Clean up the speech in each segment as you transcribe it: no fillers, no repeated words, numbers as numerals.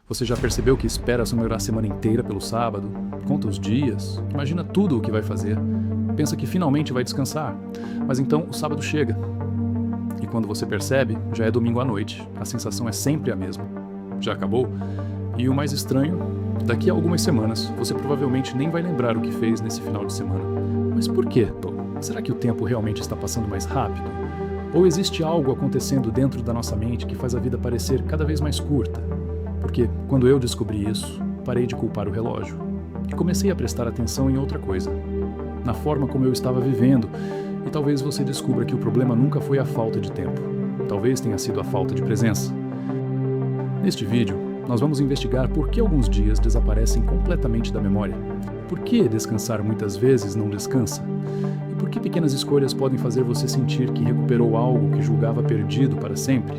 Você já percebeu que espera a semana inteira pelo sábado? Conta os dias, imagina tudo o que vai fazer. Pensa que finalmente vai descansar, mas então o sábado chega. E quando você percebe, já é domingo à noite. A sensação é sempre a mesma. Já acabou? E o mais estranho, daqui a algumas semanas, você provavelmente nem vai lembrar o que fez nesse final de semana. Mas por quê? Será que o tempo realmente está passando mais rápido? Ou existe algo acontecendo dentro da nossa mente que faz a vida parecer cada vez mais curta? Porque, quando eu descobri isso, parei de culpar o relógio e comecei a prestar atenção em outra coisa, na forma como eu estava vivendo, e talvez você descubra que o problema nunca foi a falta de tempo, talvez tenha sido a falta de presença. Neste vídeo, nós vamos investigar por que alguns dias desaparecem completamente da memória, por que descansar muitas vezes não descansa, e por que pequenas escolhas podem fazer você sentir que recuperou algo que julgava perdido para sempre: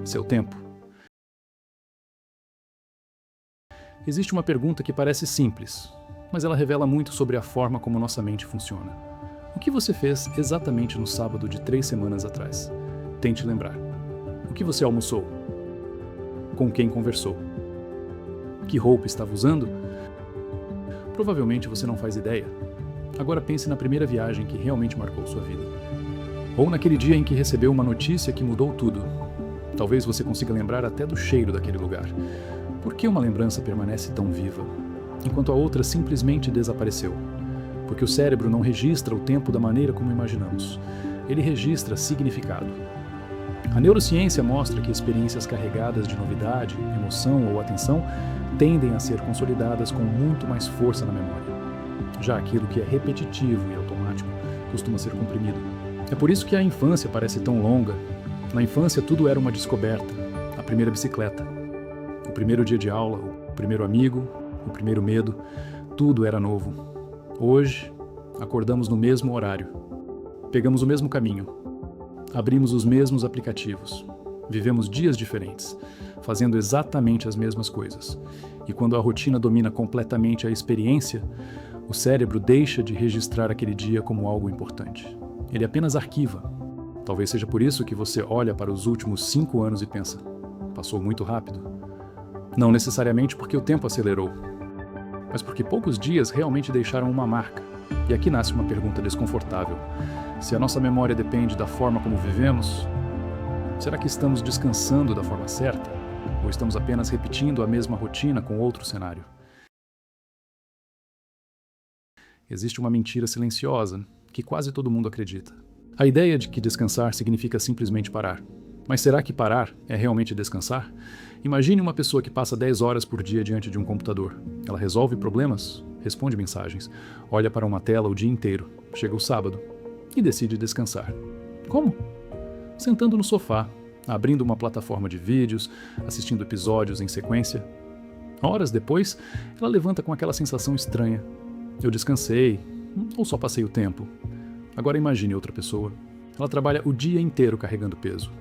seu tempo. Existe uma pergunta que parece simples, mas ela revela muito sobre a forma como nossa mente funciona. O que você fez exatamente no sábado de 3 semanas atrás? Tente lembrar. O que você almoçou? Com quem conversou? Que roupa estava usando? Provavelmente você não faz ideia. Agora pense na primeira viagem que realmente marcou sua vida. Ou naquele dia em que recebeu uma notícia que mudou tudo. Talvez você consiga lembrar até do cheiro daquele lugar. Por que uma lembrança permanece tão viva, enquanto a outra simplesmente desapareceu? Porque o cérebro não registra o tempo da maneira como imaginamos. Ele registra significado. A neurociência mostra que experiências carregadas de novidade, emoção ou atenção tendem a ser consolidadas com muito mais força na memória. Já aquilo que é repetitivo e automático costuma ser comprimido. É por isso que a infância parece tão longa. Na infância tudo era uma descoberta. A primeira bicicleta, o primeiro dia de aula, o primeiro amigo, o primeiro medo, tudo era novo. Hoje, acordamos no mesmo horário, pegamos o mesmo caminho, abrimos os mesmos aplicativos, vivemos dias diferentes, fazendo exatamente as mesmas coisas. E quando a rotina domina completamente a experiência, o cérebro deixa de registrar aquele dia como algo importante. Ele apenas arquiva. Talvez seja por isso que você olha para os últimos 5 anos e pensa: passou muito rápido. Não necessariamente porque o tempo acelerou, mas porque poucos dias realmente deixaram uma marca. E aqui nasce uma pergunta desconfortável. Se a nossa memória depende da forma como vivemos, será que estamos descansando da forma certa? Ou estamos apenas repetindo a mesma rotina com outro cenário? Existe uma mentira silenciosa que quase todo mundo acredita. A ideia de que descansar significa simplesmente parar. Mas será que parar é realmente descansar? Imagine uma pessoa que passa 10 horas por dia diante de um computador. Ela resolve problemas, responde mensagens, olha para uma tela o dia inteiro, chega o sábado e decide descansar. Como? Sentando no sofá, abrindo uma plataforma de vídeos, assistindo episódios em sequência. Horas depois, ela levanta com aquela sensação estranha. Eu descansei, ou só passei o tempo? Agora imagine outra pessoa. Ela trabalha o dia inteiro carregando peso.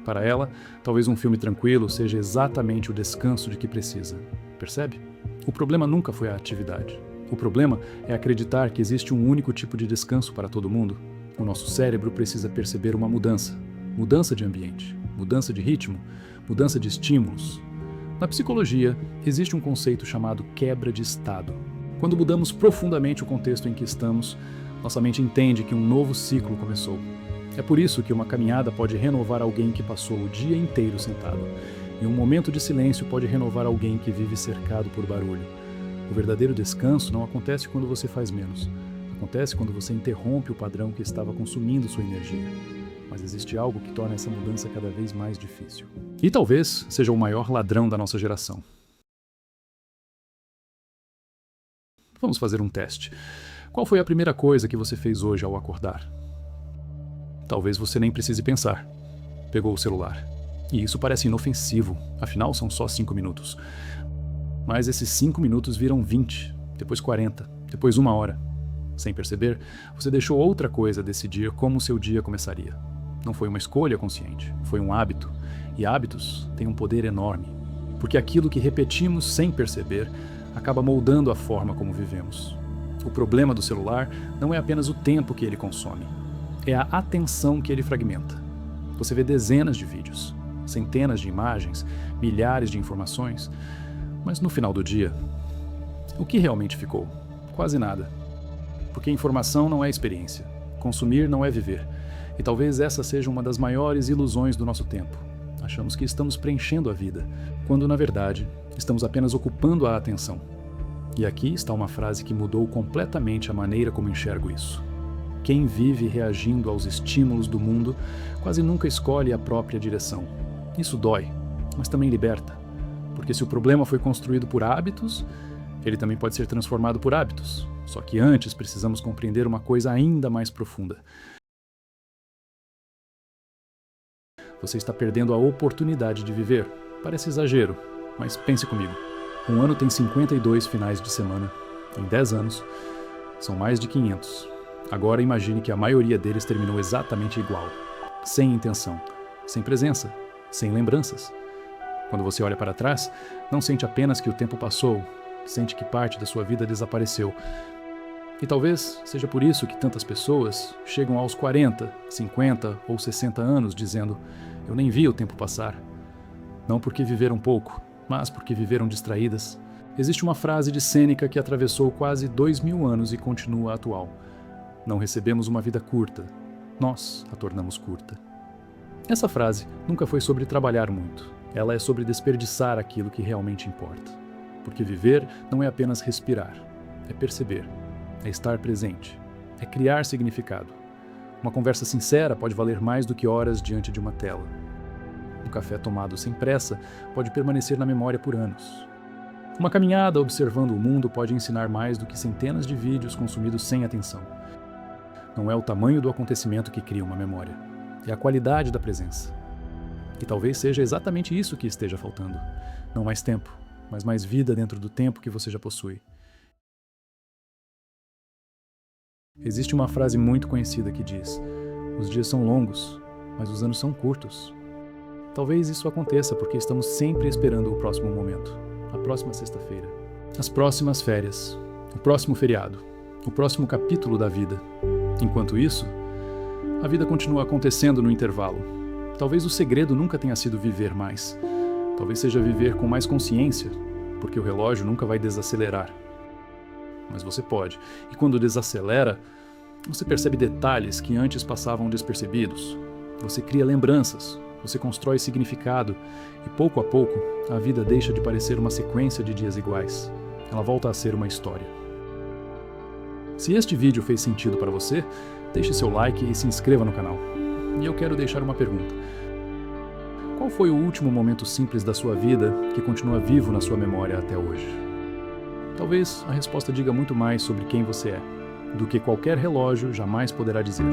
Para ela, talvez um filme tranquilo seja exatamente o descanso de que precisa. Percebe? O problema nunca foi a atividade. O problema é acreditar que existe um único tipo de descanso para todo mundo. O nosso cérebro precisa perceber uma mudança. Mudança de ambiente, mudança de ritmo, mudança de estímulos. Na psicologia, existe um conceito chamado quebra de estado. Quando mudamos profundamente o contexto em que estamos, nossa mente entende que um novo ciclo começou. É por isso que uma caminhada pode renovar alguém que passou o dia inteiro sentado, e um momento de silêncio pode renovar alguém que vive cercado por barulho. O verdadeiro descanso não acontece quando você faz menos. Acontece quando você interrompe o padrão que estava consumindo sua energia. Mas existe algo que torna essa mudança cada vez mais difícil. E talvez seja o maior ladrão da nossa geração. Vamos fazer um teste. Qual foi a primeira coisa que você fez hoje ao acordar? Talvez você nem precise pensar. Pegou o celular. E isso parece inofensivo, afinal são só 5 minutos. Mas esses 5 minutos viram 20, depois 40, depois 1 hora. Sem perceber, você deixou outra coisa decidir como o seu dia começaria. Não foi uma escolha consciente, foi um hábito. E hábitos têm um poder enorme, porque aquilo que repetimos sem perceber acaba moldando a forma como vivemos. O problema do celular não é apenas o tempo que ele consome, é a atenção que ele fragmenta. Você vê dezenas de vídeos, centenas de imagens, milhares de informações. Mas no final do dia, o que realmente ficou? Quase nada. Porque informação não é experiência, consumir não é viver. E talvez essa seja uma das maiores ilusões do nosso tempo. Achamos que estamos preenchendo a vida, quando na verdade estamos apenas ocupando a atenção. E aqui está uma frase que mudou completamente a maneira como enxergo isso. Quem vive reagindo aos estímulos do mundo quase nunca escolhe a própria direção. Isso dói, mas também liberta. Porque se o problema foi construído por hábitos, ele também pode ser transformado por hábitos. Só que antes precisamos compreender uma coisa ainda mais profunda. Você está perdendo a oportunidade de viver. Parece exagero, mas pense comigo. Um ano tem 52 finais de semana. Em 10 anos, são mais de 500. Agora imagine que a maioria deles terminou exatamente igual. Sem intenção, sem presença, sem lembranças. Quando você olha para trás, não sente apenas que o tempo passou, sente que parte da sua vida desapareceu. E talvez seja por isso que tantas pessoas chegam aos 40, 50 ou 60 anos dizendo: eu nem vi o tempo passar. Não porque viveram pouco, mas porque viveram distraídas. Existe uma frase de Sêneca que atravessou quase 2000 anos e continua atual. Não recebemos uma vida curta, nós a tornamos curta. Essa frase nunca foi sobre trabalhar muito. Ela é sobre desperdiçar aquilo que realmente importa. Porque viver não é apenas respirar, é perceber, é estar presente, é criar significado. Uma conversa sincera pode valer mais do que horas diante de uma tela. Um café tomado sem pressa pode permanecer na memória por anos. Uma caminhada observando o mundo pode ensinar mais do que centenas de vídeos consumidos sem atenção. Não é o tamanho do acontecimento que cria uma memória, é a qualidade da presença. E talvez seja exatamente isso que esteja faltando. Não mais tempo, mas mais vida dentro do tempo que você já possui. Existe uma frase muito conhecida que diz: os dias são longos, mas os anos são curtos. Talvez isso aconteça porque estamos sempre esperando o próximo momento, a próxima sexta-feira, as próximas férias, o próximo feriado, o próximo capítulo da vida. Enquanto isso, a vida continua acontecendo no intervalo. Talvez o segredo nunca tenha sido viver mais. Talvez seja viver com mais consciência, porque o relógio nunca vai desacelerar. Mas você pode. E quando desacelera, você percebe detalhes que antes passavam despercebidos. Você cria lembranças, você constrói significado, e pouco a pouco, a vida deixa de parecer uma sequência de dias iguais. Ela volta a ser uma história. Se este vídeo fez sentido para você, deixe seu like e se inscreva no canal. E eu quero deixar uma pergunta. Qual foi o último momento simples da sua vida que continua vivo na sua memória até hoje? Talvez a resposta diga muito mais sobre quem você é, do que qualquer relógio jamais poderá dizer.